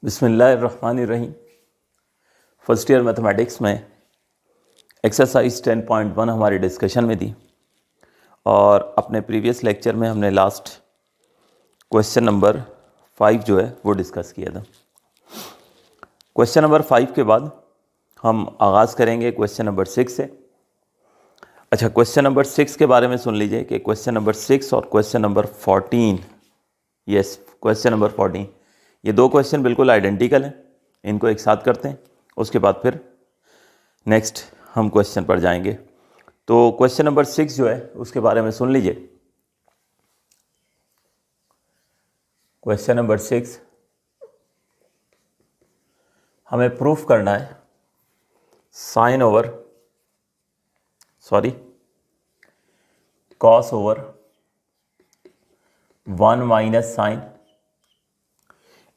बिस्मिल्लाहिर्रहमानिर्रहीम। First year mathematics में exercise 10.1 हमारी डिस्कशन में थी और अपने प्रीवियस लेक्चर में हमने लास्ट क्वेश्चन नंबर 5 जो है वो डिस्कस किया था। क्वेश्चन नंबर 5 के बाद हम आगाज़ करेंगे क्वेश्चन नंबर 6 से। अच्छा, क्वेश्चन नंबर 6 के बारे में सुन लीजिए कि क्वेश्चन नंबर 6 और question number 14, yes question number 14, ये दो क्वेश्चन बिल्कुल आइडेंटिकल हैं। इनको एक साथ करते हैं, उसके बाद फिर नेक्स्ट हम क्वेश्चन पर जाएंगे। तो क्वेश्चन नंबर 6 जो है उसके बारे में सुन लीजिए। क्वेश्चन नंबर 6 हमें प्रूफ करना है cos over 1 minus sine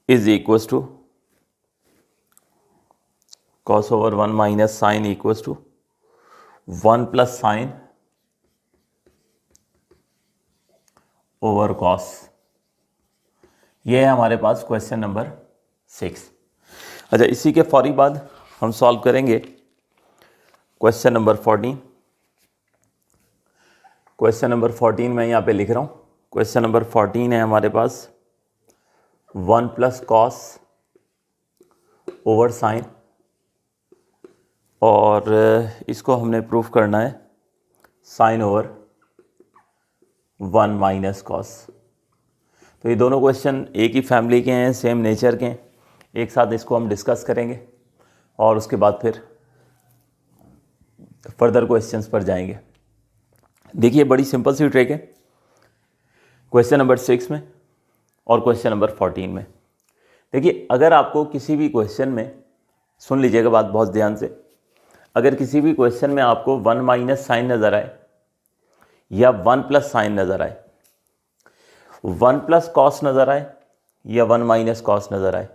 is equals to cos over 1 minus sine equals to 1 plus sine over cos. ये है हमारे पास क्वेश्चन नंबर 6। अच्छा, इसी के फौरी बाद हम सॉल्व करेंगे क्वेश्चन नंबर 14। क्वेश्चन नंबर 14 मैं यहाँ पे लिख रहा हूँ। क्वेश्चन नंबर 14 है हमारे पास 1 प्लस कॉस ओवर साइन, और इसको हमने प्रूफ करना है साइन ओवर 1 माइनस कॉस। तो ये दोनों क्वेश्चन एक ही फैमिली के हैं, सेम नेचर के हैं। एक साथ इसको हम डिस्कस करेंगे और उसके बाद फिर फर्दर क्वेश्चंस पर जाएंगे। देखिए, बड़ी सिंपल सी ट्रिक है क्वेश्चन नंबर 6 में और क्वेश्चन नंबर 14 में। देखिए, अगर आपको किसी भी क्वेश्चन में, सुन लीजिएगा बात बहुत ध्यान से, अगर किसी भी क्वेश्चन में आपको 1 माइनस साइन नज़र आए या 1 प्लस साइन नज़र आए, 1 प्लस कॉस नज़र आए या 1 माइनस कॉस नज़र आए,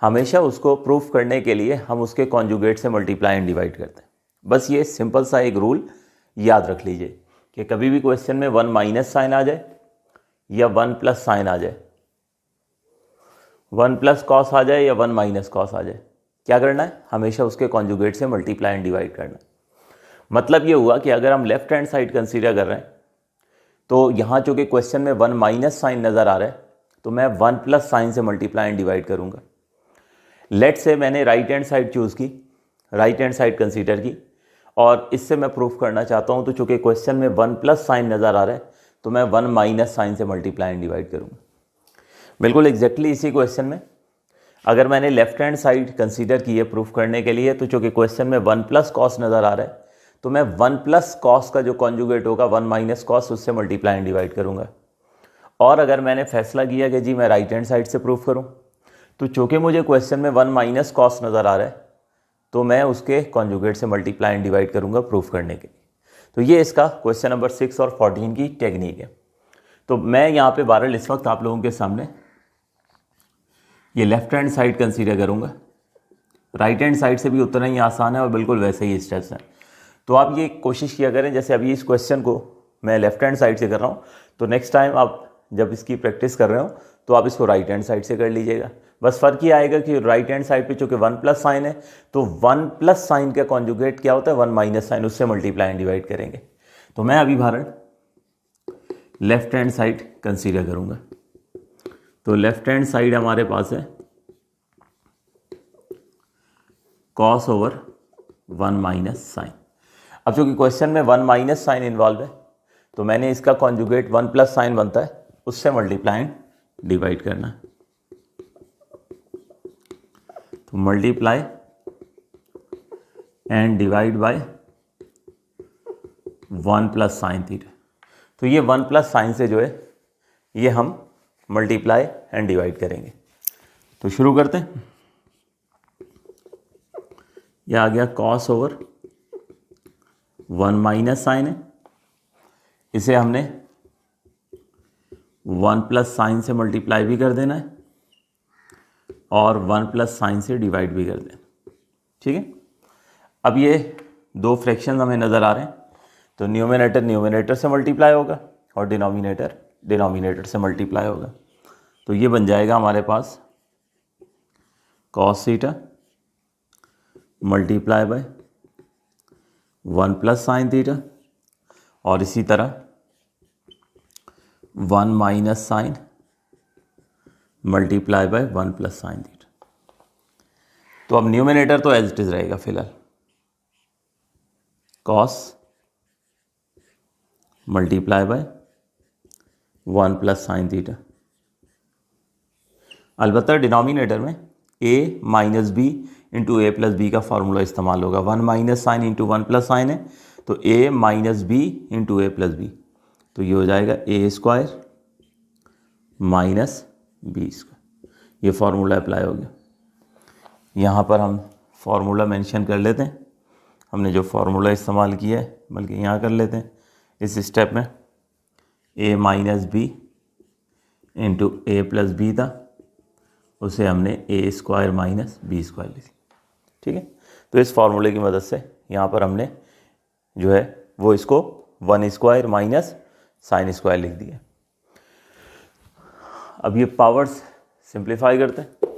हमेशा उसको प्रूफ करने के लिए हम उसके कॉन्जुगेट से मल्टीप्लाई एंड डिवाइड करते हैं। बस ये सिंपल सा एक रूल याद रख लीजिए कि कभी भी क्वेश्चन में 1 माइनस साइन आ जाए या 1 प्लस साइन आ जाए, 1 प्लस कॉस आ जाए या 1 माइनस कॉस आ जाए, क्या करना है? हमेशा उसके कॉन्जुगेट से मल्टीप्लाई एंड डिवाइड करना है। मतलब ये हुआ कि अगर हम लेफ्ट हैंड साइड कंसीडर कर रहे हैं तो यहाँ चूँकि क्वेश्चन में 1 माइनस साइन नज़र आ रहा है तो मैं 1 प्लस साइन से मल्टीप्लाई एंड डिवाइड करूँगा। लेट से मैंने राइट हैंड साइड चूज़ की, राइट हैंड साइड कंसीडर की, और इससे मैं प्रूफ करना चाहता हूँ तो चूँकि क्वेश्चन में 1 प्लस साइन नज़र आ रहा है तो मैं 1 माइनस साइन से मल्टीप्लाई एंड डिवाइड करूँगा। बिल्कुल एग्जैक्टली इसी क्वेश्चन में अगर मैंने लेफ्ट हैंड साइड कंसीडर की है प्रूफ करने के लिए, तो चूँकि क्वेश्चन में 1 प्लस कॉस नज़र आ रहा है तो मैं 1 प्लस कॉस का जो कॉन्जुगेट होगा 1 माइनस कॉस, उससे मल्टीप्लाई एंड डिवाइड करूँगा। और अगर मैंने फैसला किया कि जी मैं राइट हैंड साइड से प्रूफ करूँ, तो चूँकि मुझे क्वेश्चन में 1 माइनस कॉस नज़र आ रहा है तो मैं उसके कॉन्जुगेट से मल्टीप्लाई एंड डिवाइड करूँगा प्रूफ करने के लिए। तो ये इसका क्वेश्चन नंबर 6 और 14 की टेक्निक है। तो मैं यहाँ पे बहरहाल इस वक्त आप लोगों के सामने ये लेफ्ट हैंड साइड कंसीडर करूँगा। राइट हैंड साइड से भी उतना ही आसान है और बिल्कुल वैसे ही स्टेप्स हैं। तो आप ये कोशिश किया करें, जैसे अभी इस क्वेश्चन को मैं लेफ्ट हैंड साइड से कर रहा हूँ, तो नेक्स्ट टाइम आप जब इसकी प्रैक्टिस कर रहे हो तो आप इसको राइट हैंड साइड से कर लीजिएगा। बस फ़र्क ये आएगा कि राइट हैंड साइड पे चूँकि 1 प्लस साइन है तो 1 प्लस साइन का कॉन्जुगेट क्या होता है? 1 माइनस साइन, उससे मल्टीप्लाई एंड डिवाइड करेंगे। तो मैं अभी Bharat left hand side consider करूँगा। तो लेफ्ट हैंड साइड हमारे पास है कॉस ओवर 1 माइनस साइन। अब चूँकि क्वेश्चन में 1 माइनस साइन इन्वॉल्व है तो मैंने इसका कॉन्जुगेट 1 प्लस साइन बनता है, उससे मल्टीप्लाई एंड डिवाइड करना है। तो multiply and divide by 1 plus sine theta. तो ये 1 प्लस साइन से जो है ये हम मल्टीप्लाई एंड डिवाइड करेंगे। तो शुरू करते हैं। यह आ गया कॉस ओवर 1 माइनस साइन है, इसे हमने 1 प्लस साइन से मल्टीप्लाई भी कर देना है और 1 प्लस साइन से डिवाइड भी कर देना। ठीक है, अब ये दो फ्रैक्शन हमें नज़र आ रहे हैं, तो न्यूमरेटर न्यूमरेटर से मल्टीप्लाई होगा और डिनोमिनेटर डिनोमिनेटर से मल्टीप्लाई होगा। तो ये बन जाएगा हमारे पास cos theta multiply by 1 plus sine theta, और इसी तरह 1 minus sine multiply by 1 plus sine theta. तो अब न्यूमिनेटर तो एज इट इज रहेगा फिलहाल, cos multiply by 1 plus sine theta. अलबत्ता डिनोमिनेटर में a minus B into A plus B का फॉर्मूला इस्तेमाल होगा। 1 minus sine into 1 plus sine है, तो a minus B into A plus B, तो ये हो जाएगा ए स्क्वायर माइनस बी स्क्वायर। ये फार्मूला अप्लाई हो गया। यहाँ पर हम फार्मूला मेंशन कर लेते हैं, हमने जो फार्मूला इस्तेमाल किया है, बल्कि यहाँ कर लेते हैं इस स्टेप में। a minus B into A plus b था, उसे हमने a square minus B square लिख लिया। ठीक है, तो इस फार्मूले की मदद से यहाँ पर हमने जो है वो इसको 1 स्क्वायर माइनस साइन स्क्वायर लिख दिया। अब ये पावर्स सिंप्लीफाई करते हैं।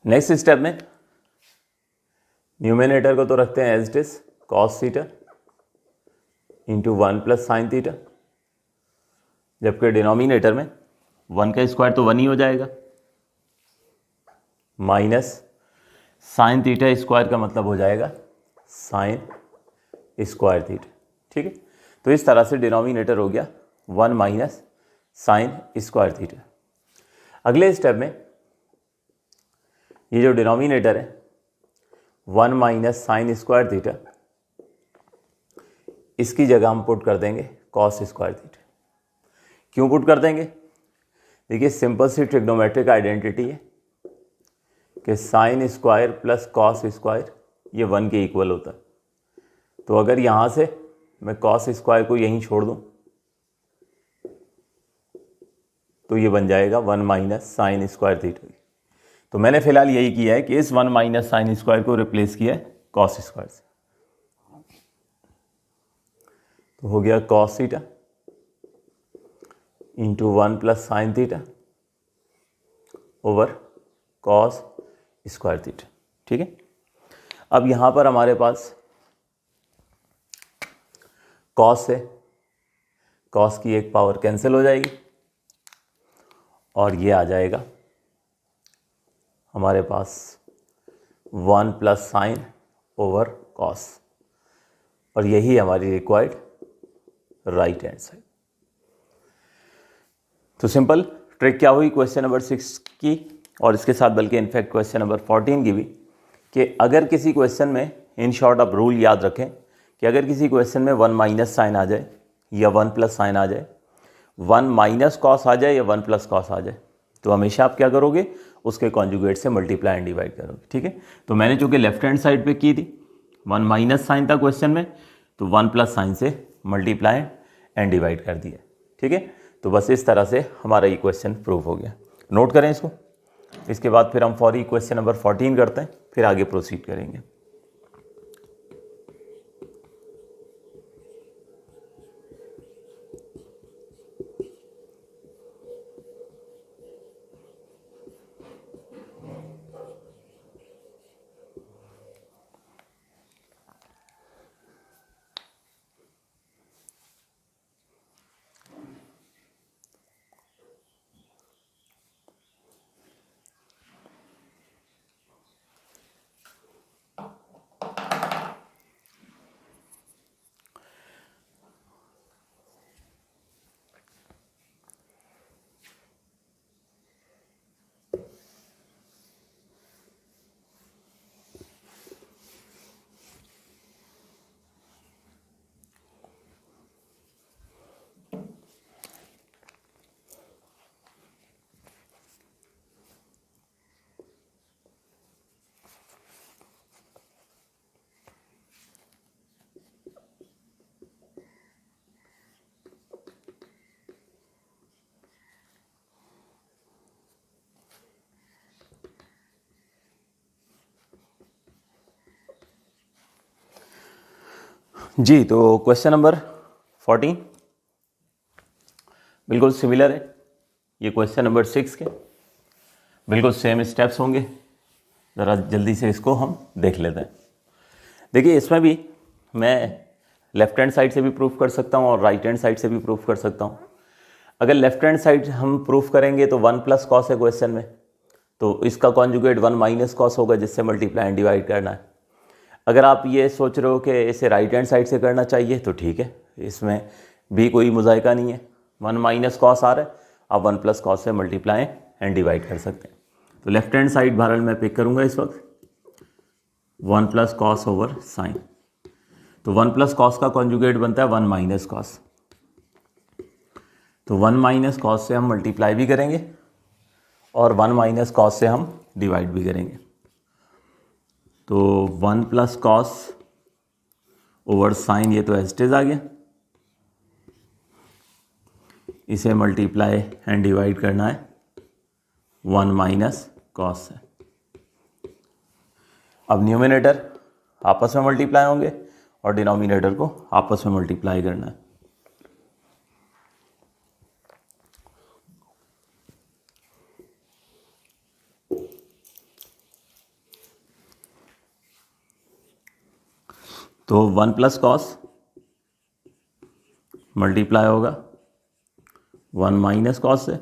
नेक्स्ट स्टेप में न्यूमिनेटर को तो रखते हैं as it is, cos theta into 1 plus sine theta, जबकि डिनोमिनेटर में 1 का स्क्वायर तो 1 ही हो जाएगा, माइनस साइन थीटा स्क्वायर का मतलब हो जाएगा साइन स्क्वायर थीटा। ठीक है, तो इस तरह से डिनोमिनेटर हो गया 1 माइनस साइन स्क्वायर थीटा। अगले स्टेप में ये जो डिनोमिनेटर है 1 माइनस साइन स्क्वायर थीटा, इसकी जगह हम पुट कर देंगे कॉस स्क्वायर थीटा। क्यों पुट कर देंगे? देखिए सिंपल सी ट्रिग्नोमेट्रिक आइडेंटिटी है कि sign square plus cos square ये 1 के इक्वल होता है। तो अगर यहाँ से मैं कॉस स्क्वायर को यहीं छोड़ दूँ तो ये बन जाएगा 1 माइनस साइन स्क्वायर थीटा। तो मैंने फिलहाल यही किया है कि इस 1 माइनस साइन स्क्वायर को रिप्लेस किया है कॉस स्क्वायर से। तो हो गया cos theta into 1 plus sine theta over cos square theta. ठीक है, अब यहाँ पर हमारे पास कॉस है, कॉस की एक पावर कैंसिल हो जाएगी और ये आ जाएगा हमारे पास 1 प्लस साइन ओवर कॉस, और यही हमारी रिक्वायर्ड राइट हैंड साइड। तो सिंपल ट्रिक क्या हुई क्वेश्चन नंबर 6 की, और इसके साथ बल्कि इनफैक्ट क्वेश्चन नंबर 14 की भी, कि अगर किसी क्वेश्चन में, इन शॉर्ट आप रूल याद रखें कि अगर किसी क्वेश्चन में 1 माइनस साइन आ जाए या 1 प्लस साइन आ जाए, 1 माइनस कॉस आ जाए या 1 प्लस कॉस आ जाए, तो हमेशा आप क्या करोगे, उसके कॉन्जुगेट से मल्टीप्लाई एंड डिवाइड करोगे। ठीक है, तो मैंने चूंकि लेफ्ट हैंड साइड पे की थी, 1 माइनस साइन था क्वेश्चन में, तो 1 प्लस साइन से मल्टीप्लाई एंड डिवाइड कर दिया। ठीक है, तो बस इस तरह से हमारा ये क्वेश्चन प्रूव हो गया। नोट करें इसको। इसके बाद फिर हम फॉर क्वेश्चन नंबर 14 करते हैं, फिर आगे प्रोसीड करेंगे। जी, तो क्वेश्चन नंबर 14 बिल्कुल सिमिलर है ये क्वेश्चन नंबर 6 के, बिल्कुल सेम स्टेप्स होंगे। ज़रा जल्दी से इसको हम देख लेते हैं। देखिए, इसमें भी मैं लेफ्ट हैंड साइड से भी प्रूफ कर सकता हूँ और राइट हैंड साइड से भी प्रूफ कर सकता हूँ। अगर लेफ्ट हैंड साइड हम प्रूफ करेंगे तो 1 प्लस कॉस है क्वेश्चन में, तो इसका कॉन्जुगेट 1 माइनस कॉस होगा, जिससे मल्टीप्लाई एंड डिवाइड करना है। अगर आप ये सोच रहे हो कि इसे राइट हैंड साइड से करना चाहिए तो ठीक है, इसमें भी कोई मुजायका नहीं है। 1 माइनस कॉस आ रहा है, आप 1 प्लस कॉस से मल्टीप्लाई एंड डिवाइड कर सकते हैं। तो लेफ्ट हैंड साइड बहरहाल मैं पिक करूंगा इस वक्त 1 प्लस कॉस ओवर साइन। तो 1 प्लस कॉस का कॉन्जुगेट बनता है 1 माइनस कॉस, तो 1 माइनस कॉस से हम मल्टीप्लाई भी करेंगे और 1 माइनस कॉस से हम डिवाइड भी करेंगे। तो 1 प्लस कॉस ओवर साइन, ये तो एस्टेज आ गया, इसे मल्टीप्लाई एंड डिवाइड करना है 1 माइनस कॉस से। अब न्यूमिनेटर आपस में मल्टीप्लाई होंगे और डिनोमिनेटर को आपस में मल्टीप्लाई करना है। तो 1 प्लस कॉस मल्टीप्लाई होगा 1 माइनस कॉस से,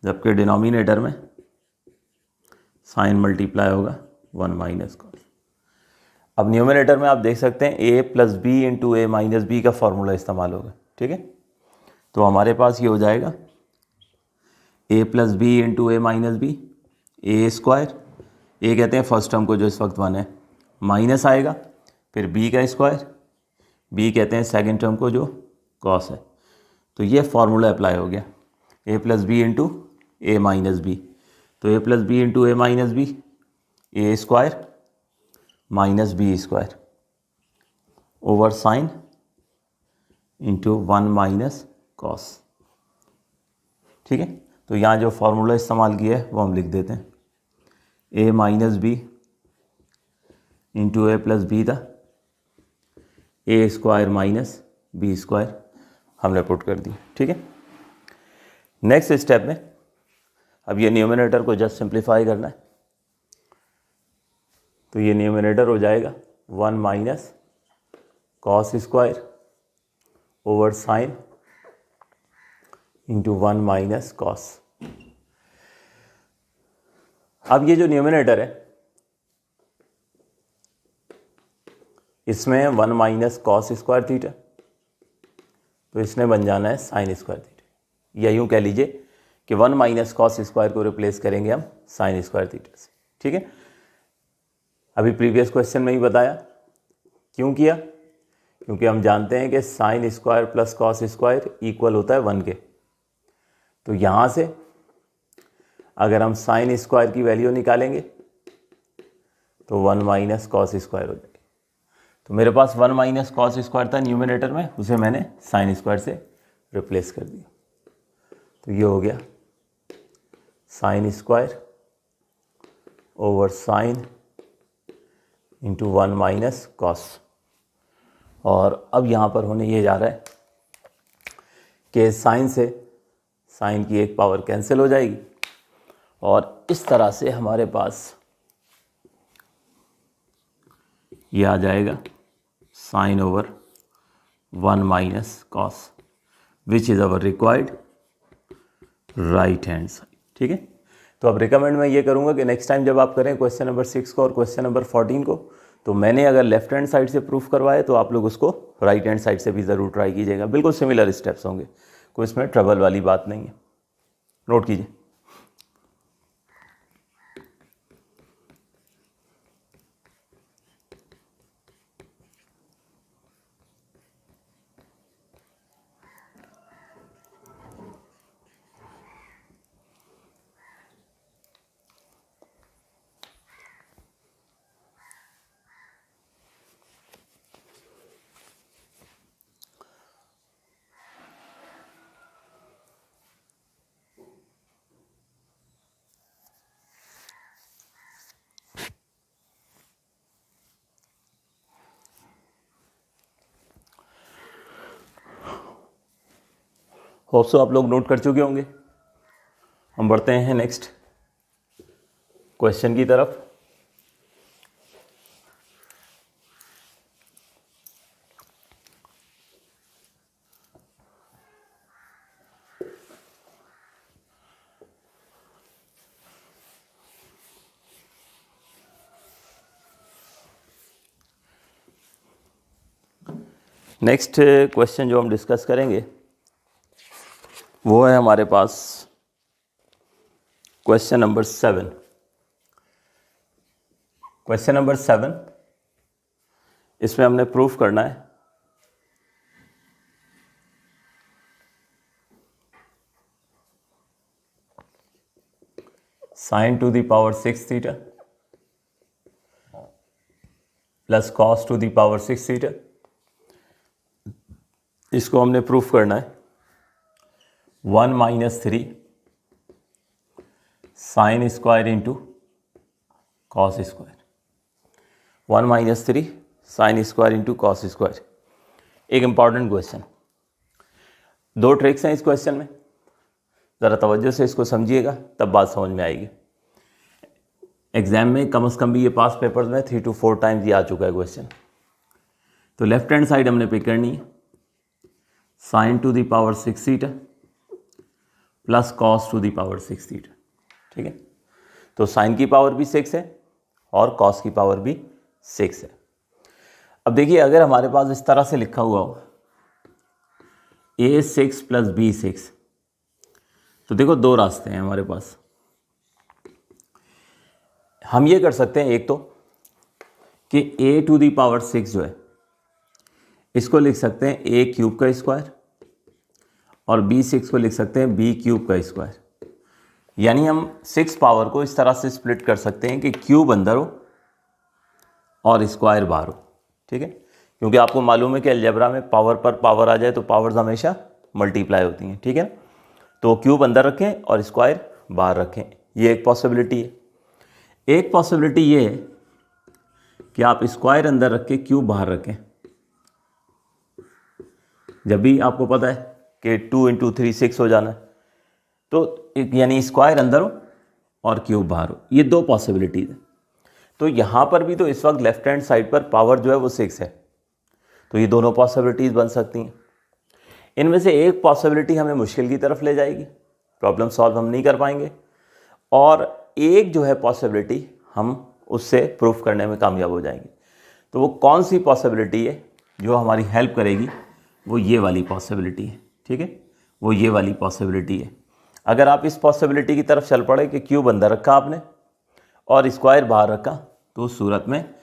जबकि डिनोमिनेटर में साइन मल्टीप्लाई होगा 1 माइनस कॉस। अब न्यूमिनेटर में आप देख सकते हैं a plus B into A minus b का फॉर्मूला इस्तेमाल होगा, ठीक है। तो हमारे पास ये हो जाएगा a plus B into A minus B, A square, A कहते हैं फर्स्ट टर्म को जो इस वक्त 1 है, माइनस आएगा, फिर b का स्क्वायर, b कहते हैं सेकेंड टर्म को जो कॉस है। तो ये फार्मूला अप्लाई हो गया, a plus B into A minus b. तो a plus B into A minus B, A square minus B square over sine into 1 minus cos, ठीक है। तो यहाँ जो फार्मूला इस्तेमाल किया है वो हम लिख देते हैं, a minus B into A plus b था, a square minus B square हमने पुट कर दी, ठीक है। नेक्स्ट स्टेप में अब ये न्यूमिनेटर को जस्ट सिंप्लीफाई करना है। तो ये न्यूमिनेटर हो जाएगा 1 minus cos square over sine into 1 minus cos. अब ये जो न्यूमिनेटर है इसमें 1 माइनस कॉस स्क्वायर थीटा, तो इसने बन जाना है साइन स्क्वायर थीटा, या यूँ कह लीजिए कि 1 माइनस कॉस स्क्वायर को रिप्लेस करेंगे हम साइन स्क्वायर थीटा से, ठीक है। अभी प्रीवियस क्वेश्चन में ही बताया क्यों किया, क्योंकि हम जानते हैं कि sign square plus cos square equal होता है 1 के। तो यहाँ से अगर हम साइन स्क्वायर की वैल्यू निकालेंगे तो 1 माइनस कॉस स्क्वायर हो जाएगी। तो मेरे पास 1 माइनस कॉस स्क्वायर था न्यूमिनेटर में, उसे मैंने साइन स्क्वायर से रिप्लेस कर दिया। तो ये हो गया sine square over sine into 1 minus cos. और अब यहाँ पर होने ये जा रहा है कि साइन से साइन की एक पावर कैंसिल हो जाएगी और इस तरह से हमारे पास ये आ जाएगा sine over 1 minus cos, which is our required right hand side, ठीक है। तो अब रिकमेंड मैं ये करूँगा कि नेक्स्ट टाइम जब आप करें क्वेश्चन नंबर 6 को और क्वेश्चन नंबर 14 को, तो मैंने अगर लेफ्ट हैंड साइड से प्रूफ करवाए तो आप लोग उसको राइट हैंड साइड से भी ज़रूर ट्राई कीजिएगा। बिल्कुल सिमिलर स्टेप्स होंगे, कोई इसमें ट्रबल वाली बात नहीं है, नोट कीजिए। होप सो आप लोग नोट कर चुके होंगे। हम बढ़ते हैं नेक्स्ट क्वेश्चन की तरफ। नेक्स्ट क्वेश्चन जो हम डिस्कस करेंगे वो है हमारे पास क्वेश्चन नंबर 7। क्वेश्चन नंबर 7, इसमें हमने प्रूफ करना है sin to the power 6 theta plus cos to the power 6 theta. इसको हमने प्रूफ करना है 1 - 3 sine square into cos square. 1 - 3 sine square into cos square. एक इंपॉर्टेंट क्वेश्चन, दो ट्रिक्स हैं इस क्वेश्चन में, ज़रा तवज्जो से इसको समझिएगा तब बात समझ में आएगी। एग्जाम में कम से कम भी ये पास पेपर्स में 3 to 4 टाइम्स ये आ चुका है क्वेश्चन। तो लेफ्ट हैंड साइड हमने पिक करनी है sign to the power 6 theta plus cos two the power 6 theta. ठीक है, तो साइन की पावर भी 6 है और कॉस की पावर भी 6 है। अब देखिए, अगर हमारे पास इस तरह से लिखा हुआ हो a6 प्लस b6, तो देखो दो रास्ते हैं हमारे पास। हम ये कर सकते हैं एक तो कि a टू दी पावर 6 जो है इसको लिख सकते हैं a क्यूब का स्क्वायर और b6 को लिख सकते हैं b क्यूब का स्क्वायर। यानी हम 6 पावर को इस तरह से स्प्लिट कर सकते हैं कि क्यूब अंदर हो और स्क्वायर बाहर हो। ठीक है, क्योंकि आपको मालूम है कि अलजेब्रा में पावर पर पावर आ जाए तो पावर्स हमेशा मल्टीप्लाई होती हैं। ठीक है, तो क्यूब अंदर रखें और स्क्वायर बाहर रखें, ये एक पॉसिबिलिटी है। एक पॉसिबिलिटी ये है कि आप स्क्वायर अंदर रख के क्यूब बाहर रखें। जब भी आपको पता है कि 2 × 3 6 हो जाना है, तो यानी स्क्वायर अंदर हो और क्यूब बाहर हो, ये दो पॉसिबिलिटीज है। तो यहाँ पर भी तो इस वक्त लेफ्ट हैंड साइड पर पावर जो है वो 6 है, तो ये दोनों पॉसिबिलिटीज बन सकती हैं। इनमें से एक पॉसिबिलिटी हमें मुश्किल की तरफ ले जाएगी, प्रॉब्लम सॉल्व हम नहीं कर पाएंगे, और एक जो है पॉसिबिलिटी हम उससे प्रूफ करने में कामयाब हो जाएंगे। तो वो कौन सी पॉसिबिलिटी है जो हमारी हेल्प करेगी? वो ये वाली पॉसिबिलिटी है। ठीक है, वो ये वाली पॉसिबिलिटी है। अगर आप इस पॉसिबिलिटी की तरफ चल पड़े कि क्यूब अंदर रखा आपने और स्क्वायर बाहर रखा, तो उस सूरत में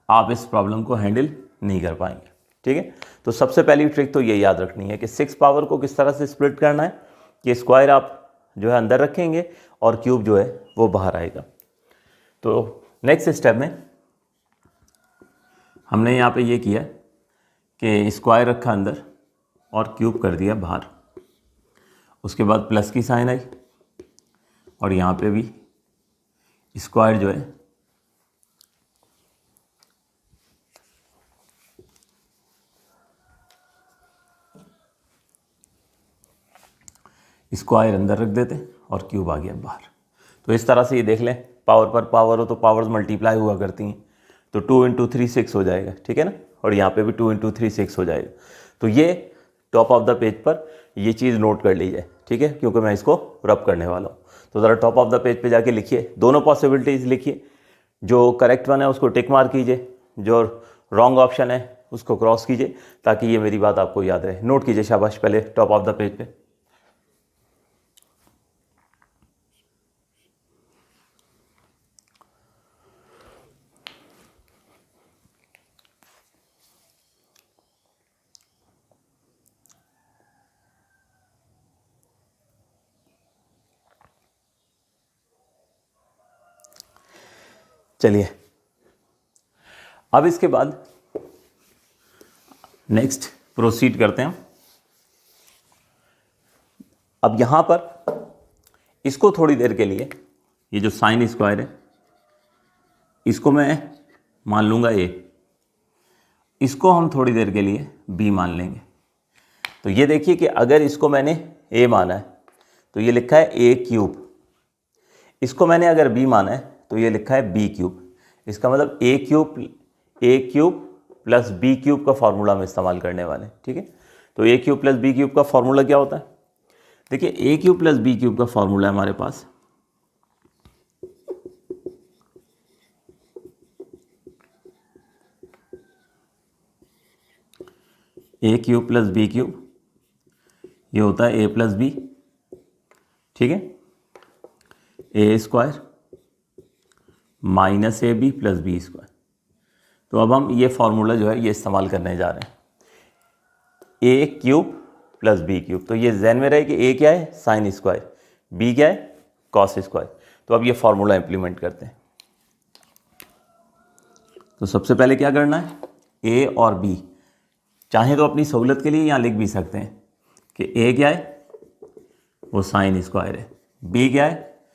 आप इस प्रॉब्लम को हैंडल नहीं कर पाएंगे। ठीक है, तो सबसे पहली ट्रिक तो ये याद रखनी है कि 6 पावर को किस तरह से स्प्लिट करना है कि स्क्वायर आप जो है अंदर रखेंगे और क्यूब जो है वो बाहर आएगा। तो नेक्स्ट स्टेप में हमने यहाँ पे ये किया कि स्क्वायर रखा अंदर और क्यूब कर दिया बाहर। उसके बाद प्लस की साइन आई और यहाँ पे भी स्क्वायर जो है स्क्वायर अंदर रख देते और क्यूब आ गया बाहर। तो इस तरह से ये देख लें, पावर पर पावर हो तो पावर्स मल्टीप्लाई हुआ करती हैं, तो 2 × 3 6 हो जाएगा। ठीक है ना, और यहाँ पे भी 2 × 3 6 हो जाएगा। तो ये टॉप ऑफ द पेज पर ये चीज़ नोट कर लीजिए। ठीक है, क्योंकि मैं इसको रब करने वाला हूँ। तो ज़रा टॉप ऑफ द पेज पे जाके लिखिए, दोनों पॉसिबिलिटीज़ लिखिए। जो करेक्ट वन है उसको टिक मार्क कीजिए, जो रॉन्ग ऑप्शन है उसको क्रॉस कीजिए, ताकि ये मेरी बात आपको याद रहे। नोट कीजिए शाबाश पहले टॉप ऑफ द पेज पे। चलिए, अब इसके बाद नेक्स्ट प्रोसीड करते हैं। अब यहां पर इसको थोड़ी देर के लिए, ये जो साइन स्क्वायर है इसको मैं मान लूंगा a, इसको हम थोड़ी देर के लिए b मान लेंगे। तो ये देखिए कि अगर इसको मैंने ए माना है तो ये लिखा है ए क्यूब, इसको मैंने अगर बी माना है तो ये लिखा है बी क्यूब। इसका मतलब A cube plus B cube का फॉर्मूला हम इस्तेमाल करने वाले हैं, ठीक है। तो A cube plus B cube का फॉर्मूला क्या होता है? देखिए A cube plus B cube का फॉर्मूला है हमारे पास A cube plus B cube, ये होता है ए प्लस बी, ठीक है, A square minus A B plus B square. तो अब हम ये फॉर्मूला जो है ये इस्तेमाल करने जा रहे हैं, ए क्यूब प्लस बी क्यूब। तो ये जहन में रहे कि ए क्या है? साइन स्क्वायर, बी क्या है? Cos square. तो अब ये फॉर्मूला इंप्लीमेंट करते हैं। तो सबसे पहले क्या करना है, ए और बी चाहे तो अपनी सहूलत के लिए यहाँ लिख भी सकते हैं कि ए क्या है? वो साइन स्क्वायर है, बी क्या है?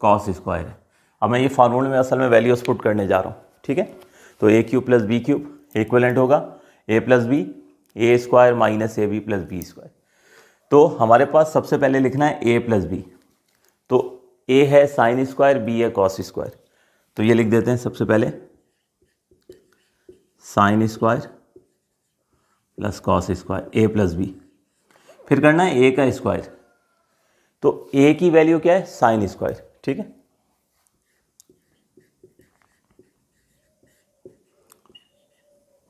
कॉस स्क्वायर है। अब मैं ये फार्मूले में असल में वैल्यूज पुट करने जा रहा हूँ, ठीक है। तो A cube plus B cube equivalent होगा A plus B, A square minus A B plus B square. तो हमारे पास सबसे पहले लिखना है ए प्लस बी। तो ए है साइन स्क्वायर, बी है कॉस स्क्वायर। तो ये लिख देते हैं सबसे पहले sine square plus cos square A plus B. फिर करना है ए का स्क्वायर, तो ए की वैल्यू क्या है? साइन स्क्वायर, ठीक है।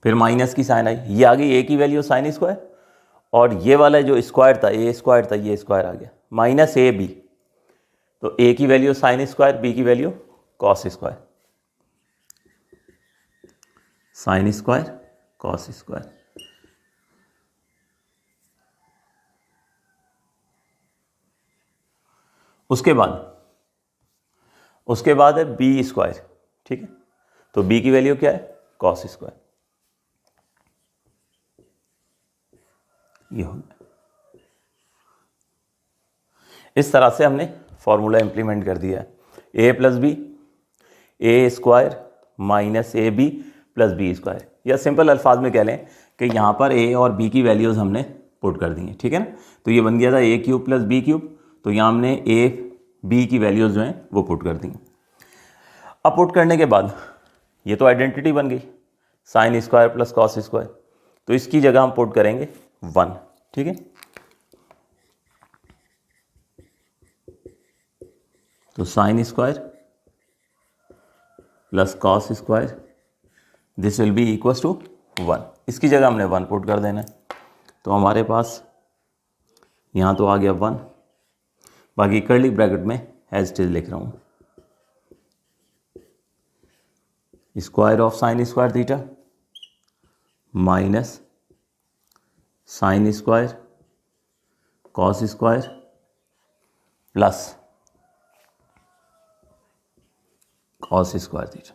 फिर माइनस की साइन आई, ये आ गई ए की वैल्यू साइन स्क्वायर, और ये वाला जो स्क्वायर था ए स्क्वायर था, ये स्क्वायर आ गया माइनस ए बी। तो ए की वैल्यू साइन स्क्वायर, बी की value cos square, sign square cos square. उसके बाद है बी स्क्वायर, ठीक है। तो बी की वैल्यू क्या है? Cos square. ये हो गया। इस तरह से हमने फॉर्मूला इंप्लीमेंट कर दिया है, A plus B, A square minus A B plus B square. या सिंपल अल्फाज में कह लें कि यहाँ पर ए और बी की वैल्यूज़ हमने पुट कर दी हैं, ठीक है ना। तो ये बन गया था ए क्यूब प्लस बी क्यूब, तो यहाँ हमने ए बी की वैल्यूज़ जो हैं वो पुट कर दी। अब पुट करने के बाद ये तो आइडेंटिटी बन गई sign square plus cos square, तो इसकी जगह हम पुट करेंगे 1, ठीक है। तो sine square plus cos square this will be equals to 1। इसकी जगह हमने 1 पुट कर देना है। तो हमारे पास यहाँ तो आ गया 1, बाकी कर्ली ब्रैकेट में एज इट इज लिख रहा हूँ square of sine square theta minus sine square cos square plus cos square theta,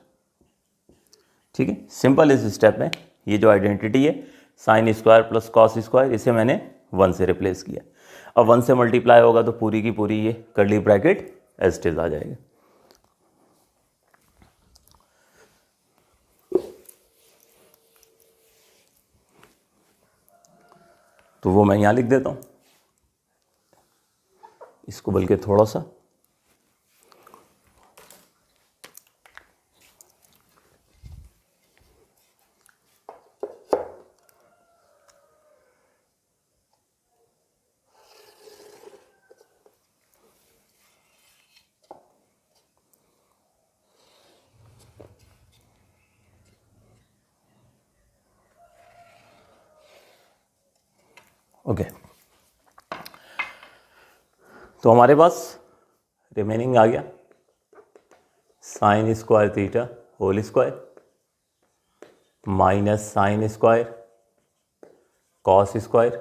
ठीक है। सिंपल इस स्टेप में ये जो आइडेंटिटी है sine square plus cos square, इसे मैंने 1 से रिप्लेस किया। अब 1 से मल्टीप्लाई होगा तो पूरी की पूरी ये curly bracket as it is आ जाएगा। तो वो मैं यहाँ लिख देता हूँ, इसको बल्कि थोड़ा सा ओके। तो हमारे पास रिमेनिंग आ गया sine square theta whole square minus sine square cos square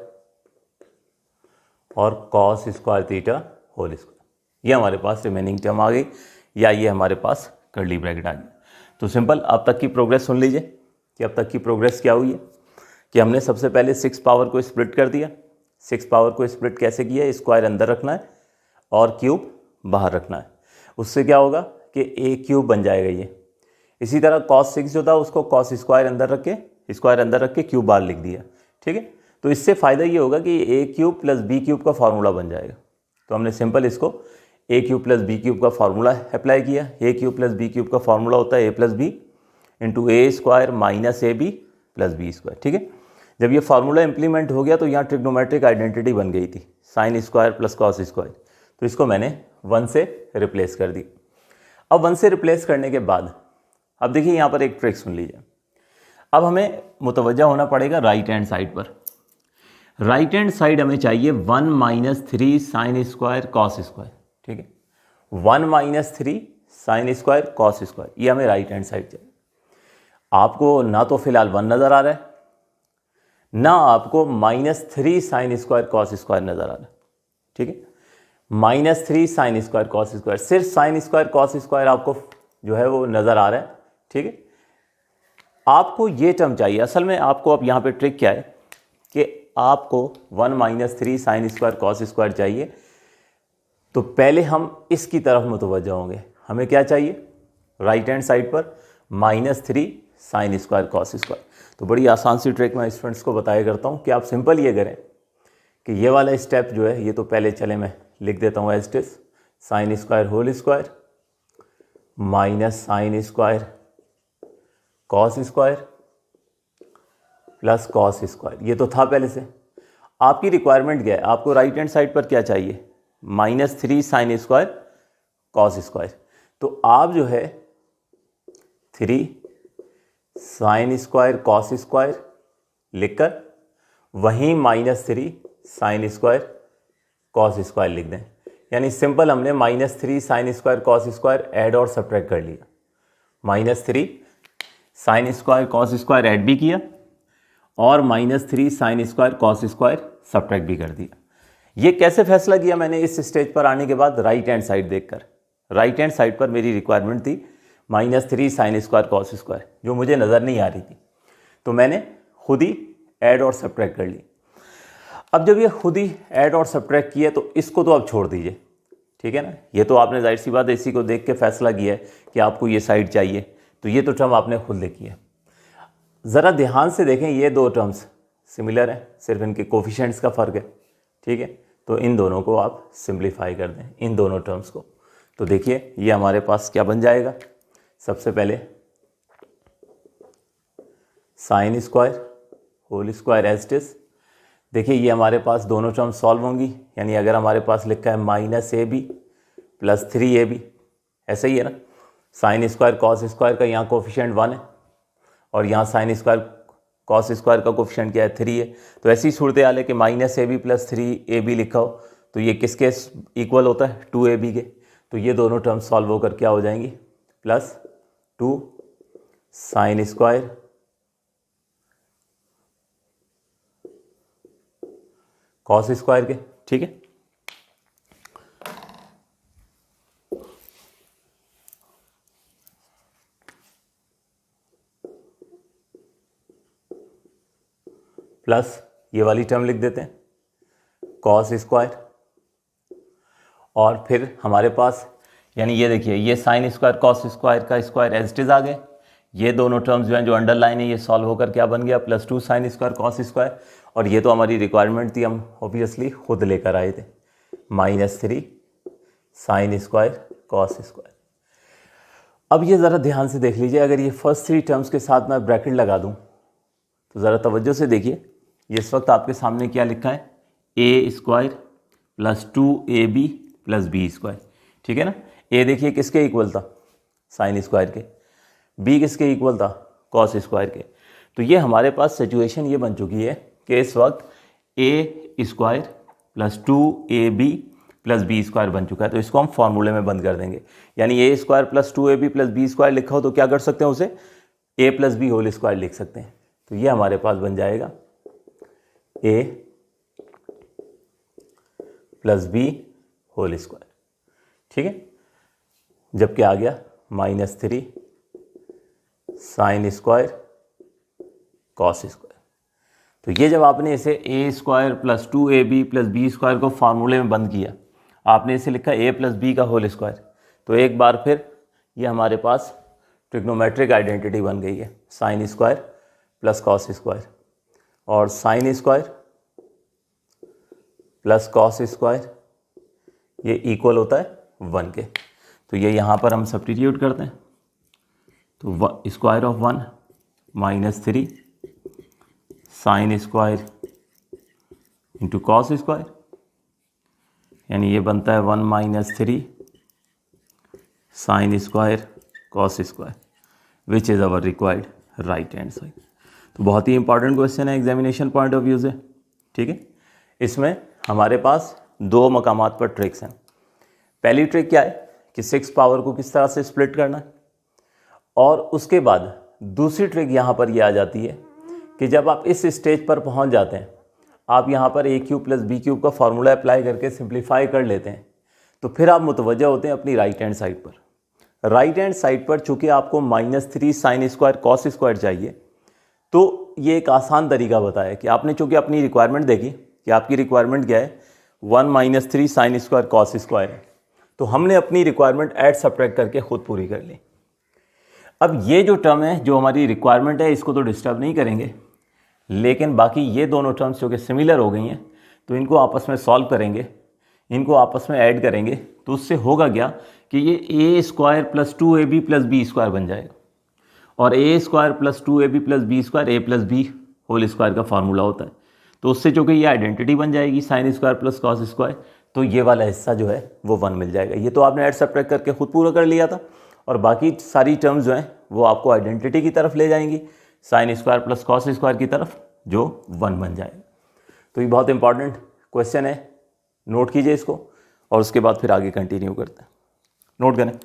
और cos square theta whole square. ये हमारे पास रिमेनिंग टर्म आ गई, या ये हमारे पास कर्ली ब्रैकेट आ गई। तो सिंपल अब तक की प्रोग्रेस सुन लीजिए कि अब तक की प्रोग्रेस क्या हुई है कि हमने सबसे पहले 6 पावर को स्प्लिट कर दिया। 6 पावर को स्प्लिट कैसे किया? स्क्वायर अंदर रखना है और क्यूब बाहर रखना है। उससे क्या होगा कि ए क्यूब बन जाएगा ये। इसी तरह cos 6 जो था उसको cos स्क्वायर अंदर रख के क्यूब बाहर लिख दिया, ठीक है। तो इससे फ़ायदा ये होगा कि A cube plus B cube का फार्मूला बन जाएगा। तो हमने सिंपल इसको A cube plus B cube का फार्मूला अप्लाई किया। A cube plus B cube का फार्मूला होता है A plus B into A square minus A B plus B square. ठीक है, जब ये फार्मूला इंप्लीमेंट हो गया तो यहाँ ट्रिग्नोमेट्रिक आइडेंटिटी बन गई थी sign square plus cos square, तो इसको मैंने 1 से रिप्लेस कर दी। अब 1 से रिप्लेस करने के बाद अब देखिए यहाँ पर एक ट्रिक सुन लीजिए। अब हमें मुतवज्जा होना पड़ेगा राइट हैंड साइड पर। राइट हैंड साइड हमें चाहिए 1 minus 3 sine square cos square. ठीक है, 1 minus 3 sine square cos square, ये हमें राइट हैंड साइड चाहिए। आपको ना तो फिलहाल 1 नज़र आ रहा है, ना आपको -3 साइन स्क्वायर कॉस स्क्वायर नज़र आ रहा है। ठीक है, -3 साइन स्क्वायर कॉस स्क्वायर, सिर्फ साइन स्क्वायर कॉस स्क्वायर आपको जो है वो नज़र आ रहा है। ठीक है, आपको ये टर्म चाहिए। असल में आपको अब यहाँ पे ट्रिक क्या है कि आपको 1 minus 3 sine square cos square चाहिए, तो पहले हम इसकी तरफ मुतवज्जा होंगे। हमें क्या चाहिए राइट हैंड साइड पर -3 साइन स्क्वायर कॉस स्क्वायर। तो बड़ी आसान सी ट्रिक मैं स्टूडेंट्स को बताया करता हूँ कि आप सिंपल ये करें कि ये वाला स्टेप जो है ये तो पहले चले मैं लिख देता हूँ as it is, sine square whole square minus sine square cos square plus cos square. ये तो था पहले से। आपकी रिक्वायरमेंट क्या है, आपको राइट हैंड साइड पर क्या चाहिए, -3 साइन स्क्वायर कॉस स्क्वायर। तो आप जो है 3 साइन स्क्वायर कॉस स्क्वायर लिखकर वहीं -3 साइन स्क्वायर कॉस स्क्वायर लिख दें। यानी सिंपल हमने -3 sine square cos square add और सब्ट्रैक्ट कर लिया, -3 sine square cos square add भी किया और -3 sine square cos square subtract भी कर दिया। ये कैसे फैसला किया मैंने इस स्टेज पर आने के बाद, राइट हैंड साइड देखकर। राइट हैंड साइड पर मेरी रिक्वायरमेंट थी -3 साइन स्क्वायर कॉस स्क्वायर, जो मुझे नज़र नहीं आ रही थी, तो मैंने खुद ही ऐड और सब्ट्रैक्ट कर ली। अब जब ये खुद ही ऐड और सब्ट्रैक्ट किया तो इसको तो आप छोड़ दीजिए। ठीक है ना, ये तो आपने जाहिर सी बात है इसी को देख के फैसला किया है कि आपको ये साइड चाहिए, तो ये तो टर्म आपने खुद लिखी है। ज़रा ध्यान से देखें, ये दो टर्म्स सिमिलर हैं, सिर्फ इनके कोफिशिएंट्स का फ़र्क है। ठीक है, तो इन दोनों को आप सिंप्लीफाई कर दें, इन दोनों टर्म्स को। तो देखिए ये हमारे पास क्या बन जाएगा, सबसे पहले sine square whole square as it is. देखिए ये हमारे पास दोनों टर्म सॉल्व होंगी, यानी अगर हमारे पास लिखा है -ab प्लस 3ab, ऐसा ही है ना। साइन स्क्वायर कॉस स्क्वायर का यहाँ कोफिशिएंट 1 है और यहाँ साइन स्क्वायर कॉस स्क्वायर का कोफिशिएंट क्या है, 3 है। तो ऐसी सूरत हाल है कि -ab प्लस 3ab लिखा हो तो ये किसके इक्वल होता है, 2ab के। तो ये दोनों टर्म सॉल्व होकर क्या हो जाएंगी, +2 साइन स्क्वायर कॉस स्क्वायर के। ठीक है, प्लस ये वाली टर्म लिख देते हैं कॉस स्क्वायर, और फिर हमारे पास यानी ये देखिए ये साइन स्क्वायर कॉस स्क्वायर का स्क्वायर एज इट इज आ गए। ये दोनों टर्म्स जो हैं जो अंडरलाइन है ये सॉल्व होकर क्या बन गया, +2 साइन स्क्वायर कॉस स्क्वायर। और ये तो हमारी रिक्वायरमेंट थी, हम ऑब्वियसली खुद लेकर आए थे, -3 साइन स्क्वायर कॉस स्क्वायर। अब ये ज़रा ध्यान से देख लीजिए, अगर ये फर्स्ट 3 टर्म्स के साथ मैं ब्रैकेट लगा दूँ तो ज़रा तवज्जो से देखिए, ये इस वक्त आपके सामने क्या लिखा है, a square plus 2ab plus B square. ठीक है ना, a देखिए किसके इक्वल था, साइन स्क्वायर के, b किसके इक्वल था, कॉस स्क्वायर के। तो ये हमारे पास सिचुएशन ये बन चुकी है कि इस वक्त a square plus 2ab plus B square बन चुका है। तो इसको हम फॉर्मूले में बंद कर देंगे, यानी a square plus 2ab plus B square लिखा हो तो क्या कर सकते हैं, उसे a plus B whole square लिख सकते हैं। तो ये हमारे पास बन जाएगा a plus B whole square. ठीक है, जबकि आ गया -3 साइन स्क्वायर कॉस स्क्वायर। तो ये जब आपने इसे a square plus 2ab plus B square को फार्मूले में बंद किया, आपने इसे लिखा a प्लस बी का होल स्क्वायर, तो एक बार फिर ये हमारे पास ट्रिग्नोमेट्रिक आइडेंटिटी बन गई है, sine square plus cos square. और sine square plus cos square, ये इक्वल होता है 1 के। तो ये यहाँ पर हम सब्स्टिट्यूट करते हैं, तो square of 1 minus 3 sine square into cos square, यानी ये बनता है 1 minus 3 sine square cos square, which is our required right hand side. तो बहुत ही इंपॉर्टेंट क्वेश्चन है एग्जामिनेशन पॉइंट ऑफ व्यू से, ठीक है। इसमें हमारे पास 2 मकामात पर ट्रिक्स हैं। पहली ट्रिक क्या है कि 6 पावर को किस तरह से स्प्लिट करना है, और उसके बाद दूसरी ट्रिक यहाँ पर ये आ जाती है कि जब आप इस स्टेज पर पहुँच जाते हैं, आप यहाँ पर a cube plus B cube का फॉर्मूला अप्लाई करके सिंप्लीफाई कर लेते हैं, तो फिर आप मुतवज्जा होते हैं अपनी राइट हैंड साइड पर। राइट हैंड साइड पर चूँकि आपको -3 साइन स्क्वायर कॉस स्क्वायर चाहिए, तो ये एक आसान तरीका बताया कि आपने चूँकि अपनी रिक्वायरमेंट देखी कि आपकी रिक्वायरमेंट क्या है, 1 - 3 साइन स्क्वायर कॉस स्क्वायर, तो हमने अपनी रिक्वायरमेंट ऐड सब्ट्रैक्ट करके खुद पूरी कर ली। अब ये जो टर्म है जो हमारी रिक्वायरमेंट है, इसको तो डिस्टर्ब नहीं करेंगे, लेकिन बाकी ये दोनों टर्म्स जो कि सिमिलर हो गई हैं, तो इनको आपस में सॉल्व करेंगे, इनको आपस में ऐड करेंगे, तो उससे होगा क्या कि ये A square plus 2ab plus B square बन जाएगा, और A square plus 2ab plus B square A plus B whole square का फार्मूला होता है। तो उससे जो कि ये आइडेंटिटी बन जाएगी sign square plus cos square, तो ये वाला हिस्सा जो है वो 1 मिल जाएगा। ये तो आपने ऐड सब्ट्रैक्ट करके खुद पूरा कर लिया था, और बाकी सारी टर्म्स जो हैं वो आपको आइडेंटिटी की तरफ ले जाएंगी, sign square plus cos square की तरफ, जो 1 बन जाएगा। तो ये बहुत इंपॉर्टेंट क्वेश्चन है, नोट कीजिए इसको, और उसके बाद फिर आगे कंटिन्यू करते हैं। नोट करें।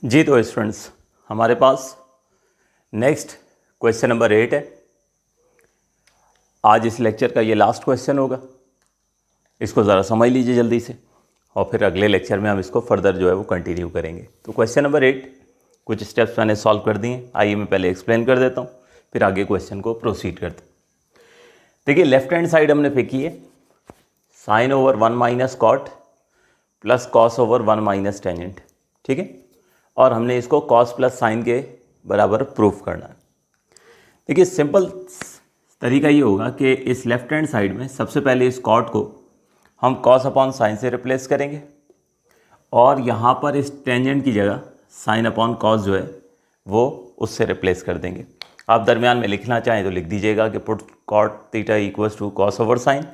जी तो स्टूडेंट्स, हमारे पास नेक्स्ट क्वेश्चन नंबर 8 है। आज इस लेक्चर का ये लास्ट क्वेश्चन होगा, इसको ज़रा समझ लीजिए जल्दी से, और फिर अगले लेक्चर में हम इसको फर्दर जो है वो कंटिन्यू करेंगे। तो क्वेश्चन नंबर 8 कुछ स्टेप्स मैंने सॉल्व कर दिए, आइए मैं पहले एक्सप्लेन कर देता हूँ, फिर आगे क्वेश्चन को प्रोसीड करते हैं। देखिए लेफ्ट हैंड साइड हमने पिक की है sine over 1 minus cot plus cos over 1 minus tangent, ठीक है, और हमने इसको कॉस प्लस साइन के बराबर प्रूफ करना है। देखिए सिंपल तरीका ये होगा कि इस लेफ्ट हैंड साइड में सबसे पहले इस कॉट को हम कॉस अपॉन साइन से रिप्लेस करेंगे, और यहाँ पर इस टेंजेंट की जगह साइन अपॉन कॉस जो है वो उससे रिप्लेस कर देंगे। आप दरमियान में लिखना चाहें तो लिख दीजिएगा कि put cot theta equals to cos over sine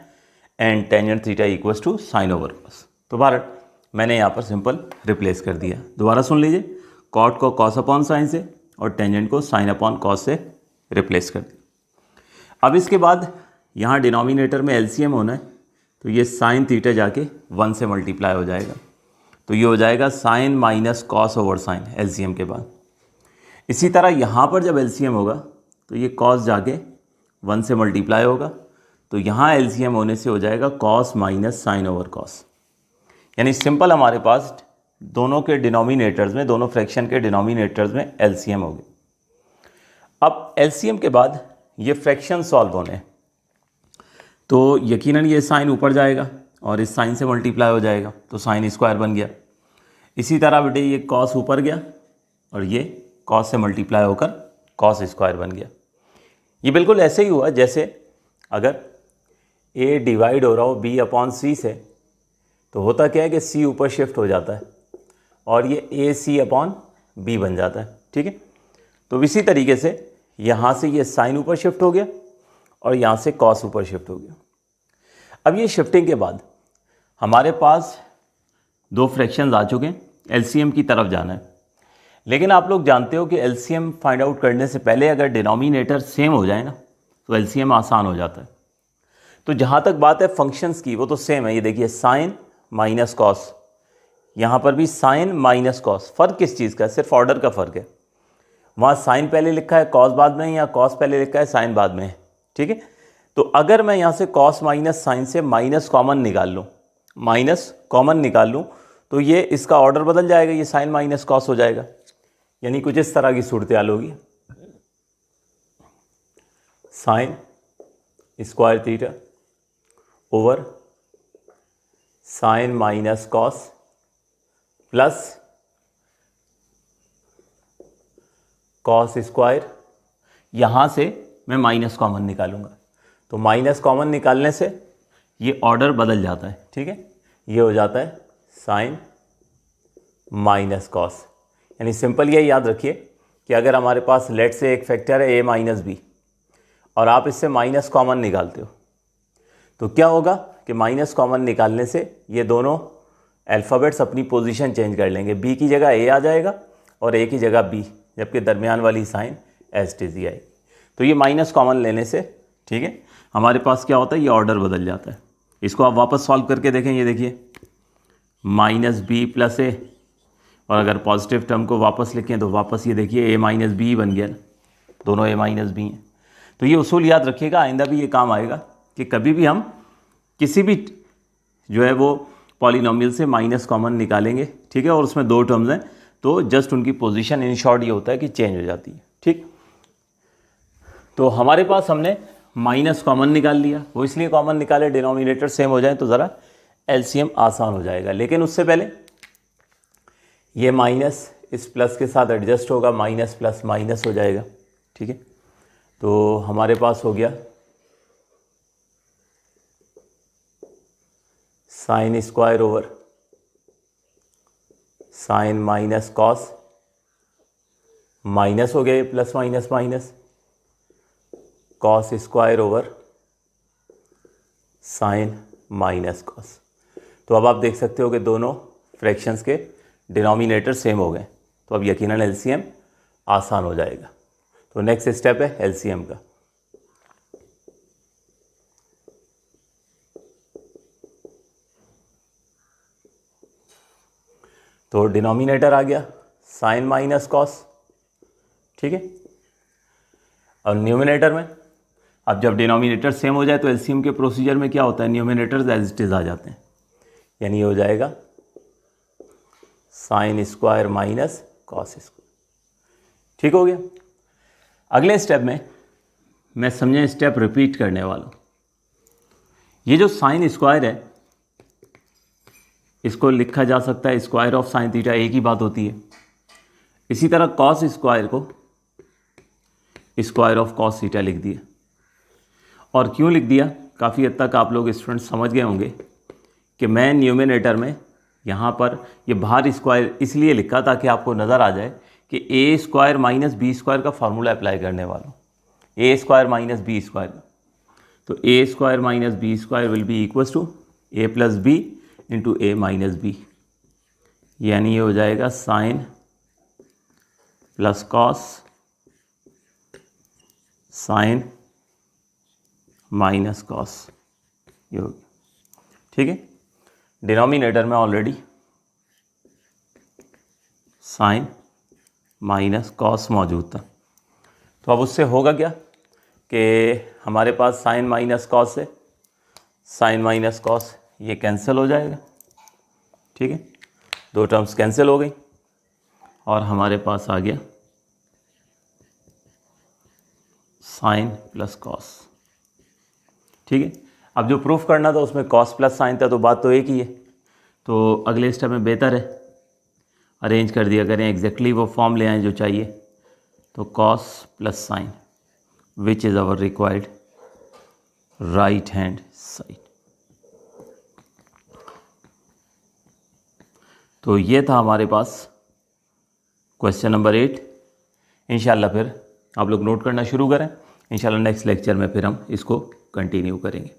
and tangent theta equals to sine over cos. तो भारत मैंने यहाँ पर सिंपल रिप्लेस कर दिया। दोबारा सुन लीजिए, कॉट को कॉस अपॉन साइन से और टेंजेंट को साइन अपॉन कॉस से रिप्लेस कर दिया। अब इसके बाद यहाँ डिनोमिनेटर में एलसीएम होना है, तो ये साइन थीटा जाके 1 से मल्टीप्लाई हो जाएगा, तो ये हो जाएगा sine minus cos over sine LCM के बाद। इसी तरह यहाँ पर जब एलसीएम होगा तो ये कॉस जाके 1 से मल्टीप्लाई होगा, तो यहाँ एलसीएम होने से हो जाएगा cos minus sine over cos. यानी सिंपल हमारे पास दोनों के डिनोमिनेटर्स में, दोनों फ्रैक्शन के डिनोमिनेटर्स में एलसीएम हो गए। अब एलसीएम के बाद ये फ्रैक्शन सॉल्व होने, तो यकीनन ये साइन ऊपर जाएगा और इस साइन से मल्टीप्लाई हो जाएगा, तो साइन स्क्वायर बन गया। इसी तरह बेटे ये कॉस ऊपर गया और ये कॉस से मल्टीप्लाई होकर कॉस स्क्वायर बन गया। ये बिल्कुल ऐसे ही हुआ जैसे अगर ए डिवाइड हो रहा हो बी अपॉन सी से, तो होता क्या है कि सी ऊपर शिफ्ट हो जाता है और ये ए सी अपॉन बी बन जाता है, ठीक है। तो इसी तरीके से यहाँ से ये साइन ऊपर शिफ्ट हो गया और यहाँ से कॉस ऊपर शिफ्ट हो गया। अब ये शिफ्टिंग के बाद हमारे पास दो फ्रैक्शंस आ चुके हैं, एलसीएम की तरफ जाना है। लेकिन आप लोग जानते हो कि एलसीएम फाइंड आउट करने से पहले अगर डिनोमिनेटर सेम हो जाए ना, तो एलसीएम आसान हो जाता है। तो जहाँ तक बात है फंक्शंस की, वो तो सेम है। ये देखिए साइन माइनस कॉस, यहाँ पर भी साइन माइनस कॉस। फ़र्क किस चीज़ का है? सिर्फ ऑर्डर का फ़र्क है। वहाँ साइन पहले लिखा है कॉस बाद में, या कॉस पहले लिखा है साइन बाद में है, ठीक है। तो अगर मैं यहाँ से कॉस माइनस साइन से माइनस कॉमन निकाल लूँ माइनस कॉमन निकाल लूँ तो ये इसका ऑर्डर बदल जाएगा, ये साइन माइनस कॉस हो जाएगा, यानी कुछ इस तरह की सूरत हाल होगी। Sine square theta over sine minus cos plus cos square, यहाँ से मैं माइनस कॉमन निकालूंगा, तो माइनस कॉमन निकालने से ये ऑर्डर बदल जाता है, ठीक है, ये हो जाता है साइन माइनस कॉस। यानी सिंपल ये याद रखिए कि अगर हमारे पास लेट से एक फैक्टर है a माइनस बी और आप इससे माइनस कॉमन निकालते हो तो क्या होगा कि माइनस कॉमन निकालने से ये दोनों अल्फ़ाबेट्स अपनी पोजीशन चेंज कर लेंगे, b की जगह a आ जाएगा और a की जगह b, जबकि दरमियान वाली साइन एज टी जी आएगी। तो ये माइनस कॉमन लेने से, ठीक है, हमारे पास क्या होता है, ये ऑर्डर बदल जाता है। इसको आप वापस सॉल्व करके देखें, ये देखिए माइनस बी प्लस ए, और अगर पॉजिटिव टर्म को वापस लिखें तो वापस ये देखिए ए माइनस बी बन गया ना, दोनों ए माइनस बी हैं। तो ये उसूल याद रखिएगा, आइंदा भी ये काम आएगा कि कभी भी हम किसी भी जो है वो पॉलिनोमियल से माइनस कॉमन निकालेंगे, ठीक है, और उसमें दो टर्म्स हैं तो जस्ट उनकी पोजीशन इन शॉर्ट ये होता है कि चेंज हो जाती है, ठीक। तो हमारे पास हमने माइनस कॉमन निकाल लिया, वो इसलिए कॉमन निकाले डिनोमिनेटर सेम हो जाए तो ज़रा एलसीएम आसान हो जाएगा। लेकिन उससे पहले ये माइनस इस प्लस के साथ एडजस्ट होगा, माइनस प्लस माइनस हो जाएगा, ठीक है। तो हमारे पास हो गया sine square over sine minus cos, minus हो गया ये plus minus minus, cos square over sine minus cos. तो अब आप देख सकते हो कि दोनों फ्रैक्शंस के डिनोमिनेटर सेम हो गए, तो अब यकीनन एलसीएम आसान हो जाएगा। तो नेक्स्ट स्टेप है एलसीएम का। तो डिनोमिनेटर आ गया साइन माइनस कॉस, ठीक है, और न्यूमिनेटर में अब जब डिनोमिनेटर सेम हो जाए तो एलसीएम के प्रोसीजर में क्या होता है, न्यूमिनेटर्स एज इट इज आ जाते हैं, यानी ये हो जाएगा sine square minus cos square, ठीक हो गया। अगले स्टेप में मैं समझे स्टेप रिपीट करने वाला हूँ। ये जो साइन स्क्वायर है इसको लिखा जा सकता है स्क्वायर ऑफ साइन थीटा, एक ही बात होती है। इसी तरह कॉस स्क्वायर को स्क्वायर ऑफ कॉस थीटा लिख दिया। और क्यों लिख दिया, काफ़ी हद तक आप लोग स्टूडेंट समझ गए होंगे कि मैं न्यूमिनेटर में यहाँ पर ये बाहर स्क्वायर इसलिए लिखा ताकि आपको नज़र आ जाए कि A square minus B square का फार्मूला अप्लाई करने वाला हूँ, A square minus B square का। तो A square minus B square will be equals to A plus B into A minus B, यानी ये हो जाएगा sine plus cos sine minus cos, ये हो गया, ठीक है। डिनोमिनेटर में ऑलरेडी साइन माइनस कॉस मौजूद था, तो अब उससे होगा क्या कि हमारे पास साइन माइनस कॉस है, साइन माइनस कॉस ये कैंसिल हो जाएगा, ठीक है, दो टर्म्स कैंसिल हो गई और हमारे पास आ गया साइन प्लस कॉस, ठीक है। अब जो प्रूफ करना था उसमें कॉस प्लस साइन था, तो बात तो एक ही है। तो अगले स्टेप में बेहतर है अरेंज कर दिया करें, एग्जैक्टली वो फॉर्म ले आएँ जो चाहिए। तो cos plus sine which is our required right hand side. तो ये था हमारे पास क्वेश्चन नंबर 8। इंशाल्लाह फिर आप लोग नोट करना शुरू करें, इंशाल्लाह नेक्स्ट लेक्चर में फिर हम इसको कंटिन्यू करेंगे।